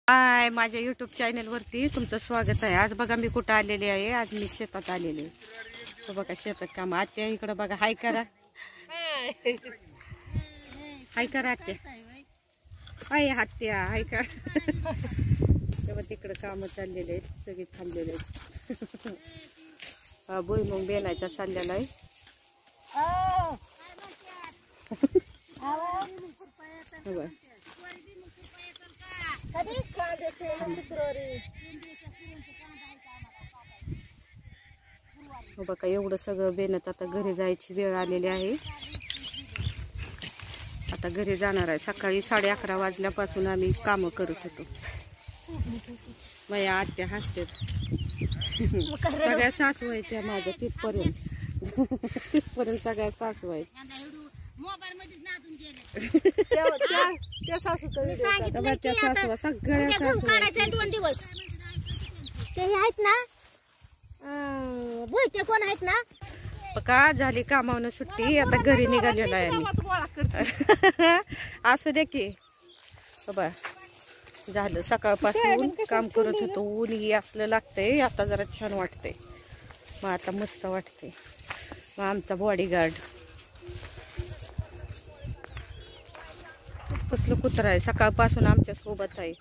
हाय, माझ्या यूट्यूब चॅनलवरती तुमचं स्वागत आहे। आज बघा मी कुठं आलेले आहे। आज मी शेतात आलेले। तो बघा शेतात काम। आत्या इकडं बघा, हाय करा, हाय करा आत्या, हाय आत्या, हाय करा। तेव्हा तिकडं काम चाललेले आहेत, सगळे थांबलेले आहेत। भुईमुग बेलायचा चाललेला आहे। हो बघा, एवढं सगळं बेनत आता घरी जायची वेळ आलेली आहे। आता घरी जाणार आहे। सकाळी 11:30 वाजल्यापासून आम्ही काम करत होतो। माझ्या आत्या हसतात, सगळ्या सासू आहेत त्या माझ्या तिथपर्यंत सगळ्या सासू आहेत। त्या सासूचा सगळ्या कोण आहेत ना का झाली कामावून सुट्टी, आता घरी निघालेला आहे। असू दे की बाबा, झालं सकाळपासून काम करत होतो। ऊन ही असलं लागतंय, आता जरा छान वाटतंय। मग आता मस्त वाटतंय। मग आमचा बॉडीगार्ड कसलं कुत्रा आहे, सकाळपासून आमच्या सोबत आहे।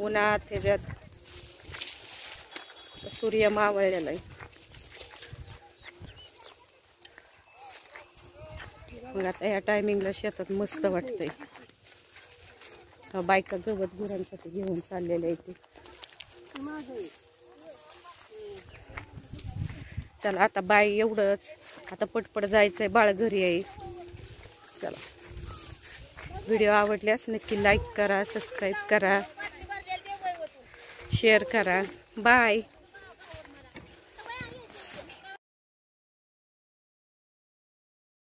उन्हात ह्याच्यात सूर्य मावळलेला आहे। मग आता या टायमिंगला शेतात मस्त वाटतंय। बायका गवत गुरांसाठी घेऊन चाललेले आहे। चला आता बाय, एवढंच, आता पटपट जायचंय, बाळ घरी आहे। चला, व्हिडिओ आवडल्यास नक्की लाईक करा, सबस्क्राईब करा, शेअर करा। बाय।